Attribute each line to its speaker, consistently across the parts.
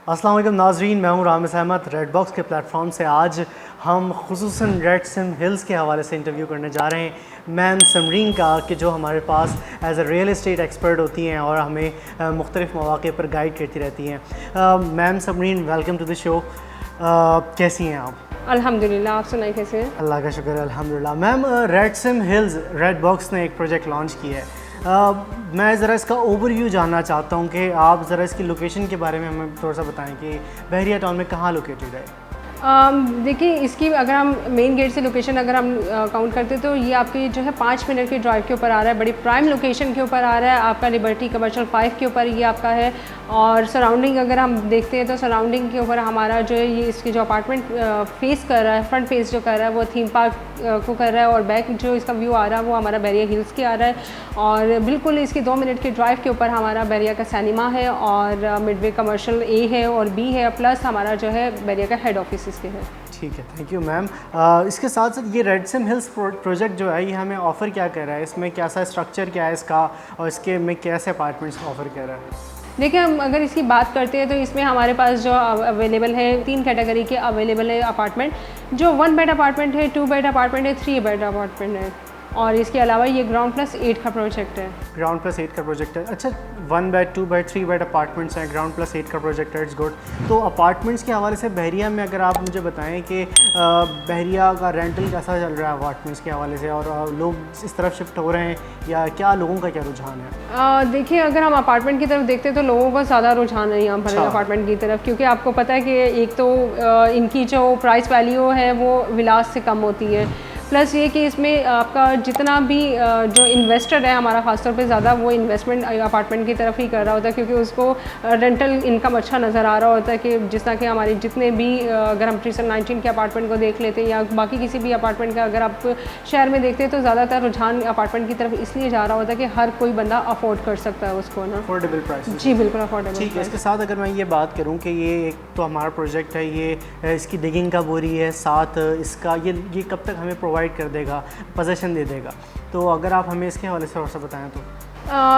Speaker 1: अस्सलाम वालेकुम नाज़रीन, मैं हूँ रामिस अहमद। रेड बॉक्स के प्लेटफॉर्म से आज हम खुसूसन रेड सिम हिल्स के हवाले से इंटरव्यू करने जा रहे हैं मैम समरीन का, कि जो हमारे पास as a real estate expert होती हैं और हमें मुख्तलिफ मौक़े पर गाइड करती रहती हैं। Ma'am Samreen, welcome to the show. कैसी हैं आप?
Speaker 2: अल्हम्दुलिल्लाह, आप सुनाइए कैसे हैं?
Speaker 1: अल्लाह का शुक्र, अल्हम्दुलिल्लाह। Ma'am, red SIM hills red box ने एक प्रोजेक्ट लॉन्च किया है। मैं ज़रा इसका ओवरव्यू जानना चाहता हूँ कि आप ज़रा इसकी लोकेशन के बारे में हमें थोड़ा सा बताएं कि बहरिया टाउन में कहाँ लोकेटेड है।
Speaker 2: देखिए, इसकी अगर हम मेन गेट से लोकेशन अगर हम काउंट करते तो ये आपकी जो है 5 मिनट के ड्राइव के ऊपर आ रहा है, बड़ी प्राइम लोकेशन के ऊपर आ रहा है। आपका लिबर्टी कमर्शियल 5 के ऊपर ये आपका है। और सराउंडिंग अगर हम देखते हैं तो सराउंडिंग के ऊपर हमारा जो है ये इसके जो अपार्टमेंट फेस कर रहा है, फ्रंट फेस जो कर रहा है वो थीम पार्क को कर रहा है, और बैक जो इसका व्यू आ रहा है वो हमारा बहरिया हिल्स के आ रहा है। और बिल्कुल इसके 2 मिनट के ड्राइव के ऊपर हमारा बहरिया का सिनेमा है, और मिडवे कमर्शियल ए है और बी है, प्लस हमारा जो है बहरिया का हेड ऑफिस इसके है।
Speaker 1: ठीक है, थैंक यू मैम। इसके साथ साथ ये रेड सिम हिल्स प्रोजेक्ट जो है ये हमें ऑफ़र क्या कर रहा है, इसमें कैसा स्ट्रक्चर क्या है इसका, और इसके में कैसे अपार्टमेंट्स ऑफ़र कर रहा है?
Speaker 2: देखिए, हम अगर इसकी बात करते हैं तो इसमें हमारे पास जो अवेलेबल है 3 कैटेगरी के अवेलेबल है अपार्टमेंट, जो 1 बेड अपार्टमेंट है, 2 बेड अपार्टमेंट है, 3 बेड अपार्टमेंट है, और इसके अलावा ये ग्राउंड प्लस 8 का प्रोजेक्ट है।
Speaker 1: ग्राउंड प्लस 8 का प्रोजेक्ट है। अच्छा, 1 बेड, 2 बेड, 3 बेड अपार्टमेंट्स हैं, ग्राउंड प्लस 8 का प्रोजेक्ट है, इट्स गुड। तो अपार्टमेंट्स के हवाले से बहरिया में अगर आप मुझे बताएं कि बहरिया का रेंटल कैसा चल रहा है अपार्टमेंट्स के हवाले से, और लोग इस तरफ शिफ्ट हो रहे हैं या क्या, लोगों का क्या रुझान है?
Speaker 2: देखिए, अगर हम अपार्टमेंट की तरफ देखते हैं तो लोगों का ज़्यादा रुझान है यहाँ पर अपार्टमेंट की तरफ, क्योंकि आपको पता है कि एक तो इनकी जो प्राइस वैल्यू है वो विलास से कम होती है, प्लस ये कि इसमें आपका जितना भी जो इन्वेस्टर है हमारा ख़ासतौर पे ज़्यादा वो इन्वेस्टमेंट अपार्टमेंट की तरफ ही कर रहा होता है, क्योंकि उसको रेंटल इनकम अच्छा नज़र आ रहा होता है। कि जिस तरह के हमारे जितने भी अगर हम 319 के अपार्टमेंट को देख लेते हैं या बाकी किसी भी अपार्टमेंट का अगर आप शहर में देखते हैं तो ज़्यादातर रुझान अपार्टमेंट की तरफ इसलिए जा रहा होता है कि हर कोई बंदा अफोर्ड कर सकता है उसको ना,
Speaker 1: अफोर्डेबल प्राइस।
Speaker 2: जी बिल्कुल अफोर्डेबल।
Speaker 1: ठीक है, इसके साथ अगर मैं ये बात करूँ कि ये एक तो हमारा प्रोजेक्ट है, ये इसकी डिगिंग का बोरी है, साथ इसका ये कब तक हमें प्रोवाइड कर देगा, पोजीशन दे देगा, तो अगर आप हमें इसके हवाले से थोड़ा सा बताएं तो।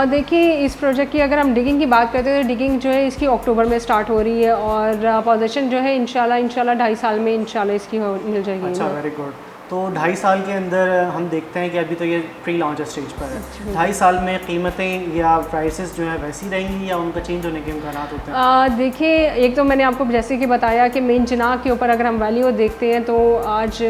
Speaker 2: देखिए, इस प्रोजेक्ट की अगर हम डिगिंग की बात करते हैं तो डिगिंग जो है इसकी अक्टूबर में स्टार्ट हो रही है, और पोजीशन जो है इंशाल्लाह 2.5 साल में इंशाल्लाह इसकी मिल जाएगी।
Speaker 1: अच्छा, वेरी गुड। तो 2.5 साल के अंदर हम देखते हैं कि अभी तो ये प्री लॉन्च स्टेज पर है, 2.5 साल में कीमतें या प्राइसेस जो है वैसी रहेंगी या उनका चेंज होने के इम्कान होते हैं?
Speaker 2: देखिए, एक तो मैंने आपको जैसे कि बताया कि मेन चिनाब के ऊपर अगर हम वैल्यू देखते हैं तो आज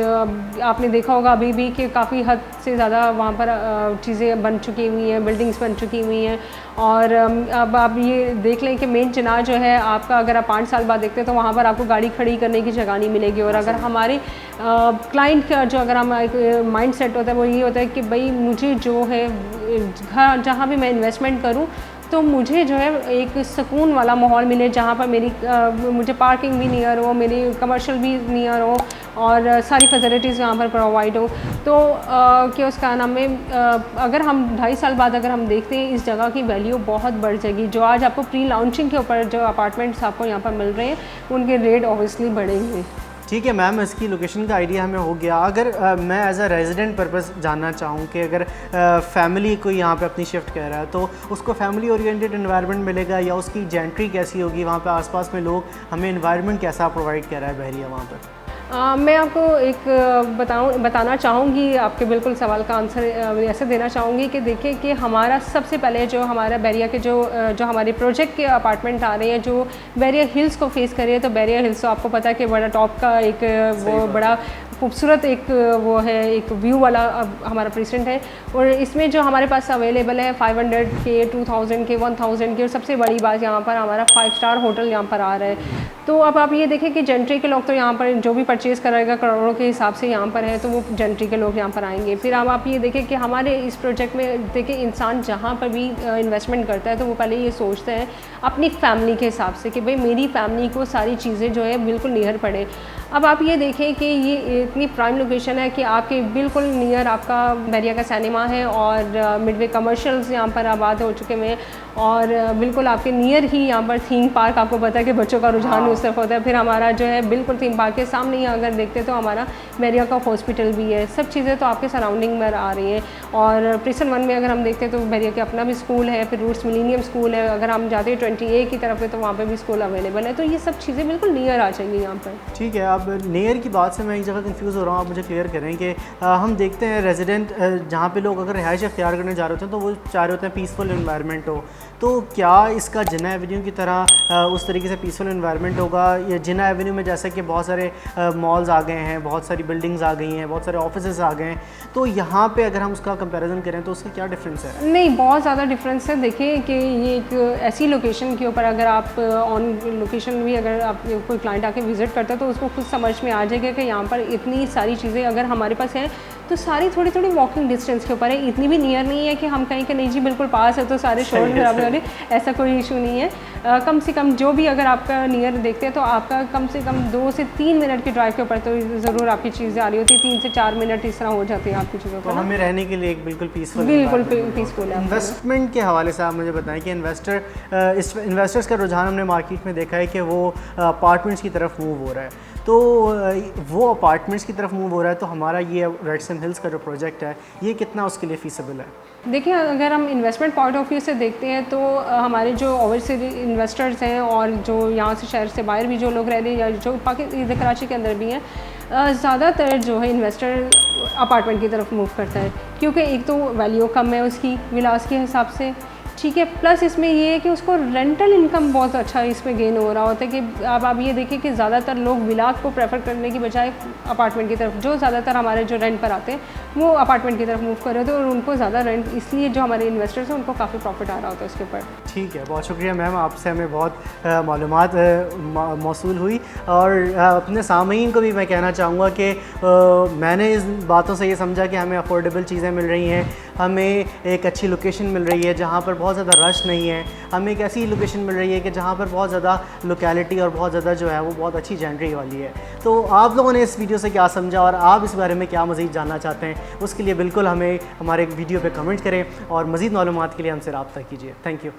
Speaker 2: आपने देखा होगा अभी भी कि काफ़ी हद से ज़्यादा वहाँ पर चीज़ें बन चुकी हुई हैं, बिल्डिंग्स बन चुकी हुई हैं, और अब आप ये देख लें कि मेन चिनाब जो है आपका अगर आप 5 साल बाद देखते हैं तो वहाँ पर आपको गाड़ी खड़ी करने की जगह नहीं मिलेगी। और अगर हमारे क्लाइंट का जो अगर हम माइंड सेट होता है वो ये होता है कि भाई मुझे जो है जहाँ भी मैं इन्वेस्टमेंट करूँ तो मुझे जो है एक सुकून वाला माहौल मिले, जहाँ पर मेरी मुझे पार्किंग भी नियर हो, मेरी कमर्शियल भी नियर हो, और सारी फैसिलिटीज़ यहाँ पर प्रोवाइड हो। तो क्या उसका नाम में अगर हम 2.5 साल बाद अगर हम देखते हैं इस जगह की वैल्यू बहुत बढ़ जाएगी। जो आज आपको प्री लॉन्चिंग के ऊपर जो अपार्टमेंट्स आपको यहाँ पर मिल रहे हैं उनके रेट ऑब्वियसली बढ़ेंगे।
Speaker 1: ठीक है मैम, इसकी लोकेशन का आइडिया हमें हो गया। अगर मैं एज अ रेजिडेंट पर्पस जानना चाहूँ कि अगर फैमिली कोई यहाँ पे अपनी शिफ्ट कर रहा है तो उसको फैमिली ओरिएंटेड एनवायरनमेंट मिलेगा, या उसकी जेंट्री कैसी होगी, वहाँ पे आसपास में लोग, हमें एनवायरनमेंट कैसा प्रोवाइड कर रहा है बहरिया वहाँ पर?
Speaker 2: मैं आपको एक बताना चाहूँगी, आपके बिल्कुल सवाल का आंसर ऐसे देना चाहूँगी कि देखिए कि हमारा सबसे पहले जो हमारा बहरिया के जो हमारे प्रोजेक्ट के अपार्टमेंट आ रहे हैं जो बहरिया हिल्स को फेस कर रहे हैं, तो बहरिया हिल्स तो आपको पता है कि बड़ा टॉप का एक वो बड़ा खूबसूरत एक वो है, एक व्यू वाला हमारा प्रेसिडेंट है। और इसमें जो हमारे पास अवेलेबल है 500 के, 2000 के, 1000 के, और सबसे बड़ी बात यहाँ पर हमारा 5 स्टार होटल यहाँ पर आ रहा है। तो अब आप ये देखें कि जेंट्री के लोग तो यहाँ पर जो भी परचेज़ कराएगा करोड़ों के हिसाब से यहाँ पर है, तो वो जेंट्री के लोग यहाँ पर आएंगे। फिर अब आप ये देखें कि हमारे इस प्रोजेक्ट में देखिए इंसान जहाँ पर भी इन्वेस्टमेंट करता है तो वो पहले ये सोचते हैं अपनी फैमिली के हिसाब से कि भाई मेरी फैमिली को सारी चीज़ें जो है बिल्कुल नियर पड़े। अब आप ये देखें कि ये इतनी प्राइम लोकेशन है कि आपके बिल्कुल नियर आपका बैरिया का सिनेमा है और मिडवे कमर्शियल्स यहाँ पर आबाद हो चुके हुए हैं और बिल्कुल आपके नियर ही यहाँ पर थीम पार्क, आपको पता है कि बच्चों का रुझान उस तरफ होता है। फिर हमारा जो है बिल्कुल थीम पार्क के सामने ही अगर देखते तो हमारा बैरिया का हॉस्पिटल भी है। सब चीज़ें तो आपके सराउंडिंग में आ रही हैं। और प्रिसन 1 में अगर हम देखते हैं तो बैरिया के अपना भी स्कूल है, फिर रूट्स मिलीनियम स्कूल है। अगर हम जाते हैं 20A की तरफ है तो वहाँ पर भी स्कूल अवेलेबल है। तो ये सब चीज़ें बिल्कुल नियर आ जाएंगी यहाँ पर।
Speaker 1: ठीक है, अब नियर की बात से मैं एक जगह कंफ्यूज हो रहा हूँ, आप मुझे क्लियर करें कि हम देखते हैं रेजिडेंट जहाँ पे लोग अगर रिहाइश अख्तियार करने जा रहे होते हैं तो वो चाह रहे होते हैं पीसफुल इन्वायरमेंट हो। तो क्या इसका जिन्ना एवेन्यू की तरह उस तरीके से पीसफुल इन्वायरमेंट होगा? या जिन्ना एवेन्यू में जैसे कि बहुत सारे मॉल्स आ गए हैं, बहुत सारी बिल्डिंग्स आ गई हैं, बहुत सारे ऑफिसेज आ गए हैं, तो यहाँ पे अगर हम उसका कंपैरिजन करें तो उसका क्या डिफरेंस है?
Speaker 2: नहीं, बहुत ज़्यादा डिफरेंस है। देखिए कि ये एक ऐसी लोकेशन के ऊपर अगर आप ऑन लोकेशन भी अगर आप कोई क्लाइंट आके विज़िट करता है तो उसको खुद समझ में आ जाएगा कि यहाँ पर इतनी सारी चीज़ें अगर हमारे पास हैं तो सारी थोड़ी थोड़ी वॉकिंग डिस्टेंस के ऊपर है। इतनी भी नियर नहीं है कि हम कहीं के नहीं जी बिल्कुल पास है तो सारे शोर बराबर हो रहे, ऐसा कोई इशू नहीं है। कम से कम जो भी अगर आपका नियर देखते हैं तो आपका कम से कम 2 से 3 मिनट के ड्राइव के ऊपर तो ज़रूर आपकी चीज़ें आ रही होती है। 3 से 4 मिनट इस तरह हो जाती है आपकी चीज़ों
Speaker 1: तो
Speaker 2: पर।
Speaker 1: हमें रहने के लिए एक बिल्कुल पीसफुल
Speaker 2: पीसफुल है।
Speaker 1: इन्वेस्टमेंट के हवाले से आप मुझे बताएं कि इन्वेस्टर्स का रुझान हमने मार्केट में देखा है कि वो अपार्टमेंट्स की तरफ मूव हो रहा है। तो वो अपार्टमेंट्स की तरफ मूव हो रहा है तो हमारा ये रेडसम हिल्स का जो प्रोजेक्ट है ये कितना उसके लिए फीसिबल है?
Speaker 2: देखिए, अगर हम इन्वेस्टमेंट पॉइंट ऑफ व्यू से देखते हैं तो हमारे जो ओवरसीज इन्वेस्टर्स हैं और जो यहाँ से शहर से बाहर भी जो लोग रह रहे हैं या जो कराची के अंदर भी हैं, ज़्यादातर जो है इन्वेस्टर अपार्टमेंट की तरफ मूव करता है क्योंकि एक तो वैल्यू कम है उसकी विलास के हिसाब से, ठीक है। प्लस इसमें ये है कि उसको रेंटल इनकम बहुत अच्छा इसमें गेन हो रहा होता है कि अब आप ये देखिए कि ज़्यादातर लोग विलास को प्रेफर करने की बजाय अपार्टमेंट की तरफ, जो ज़्यादातर हमारे जो रेंट पर आते हैं वो अपार्टमेंट की तरफ मूव कर रहे होते हैं और उनको ज़्यादा रेंट, इसलिए जो हमारे इन्वेस्टर्स हैं उनको काफ़ी प्रॉफिट आ रहा होता है उसके ऊपर।
Speaker 1: ठीक है, बहुत शुक्रिया मैम, आपसे हमें बहुत मालूमात मौसूल हुई। और अपने सामीन को भी मैं कहना चाहूँगा कि मैंने इस बातों से ये समझा कि हमें अफोर्डेबल चीज़ें मिल रही हैं, हमें एक अच्छी लोकेशन मिल रही है जहाँ पर बहुत ज़्यादा रश नहीं है, हमें एक ऐसी लोकेशन मिल रही है कि जहाँ पर बहुत ज़्यादा लोकेलिटी और बहुत ज़्यादा जो है वो बहुत अच्छी जेनरी वाली है। तो आप लोगों ने इस वीडियो से क्या समझा और आप इस बारे में क्या मज़ीद जानना चाहते हैं, उसके लिए बिल्कुल हमें हमारे वीडियो पे कमेंट करें और मज़ीद मालूमात के लिए हमसे रब्ता कीजिए। Thank you.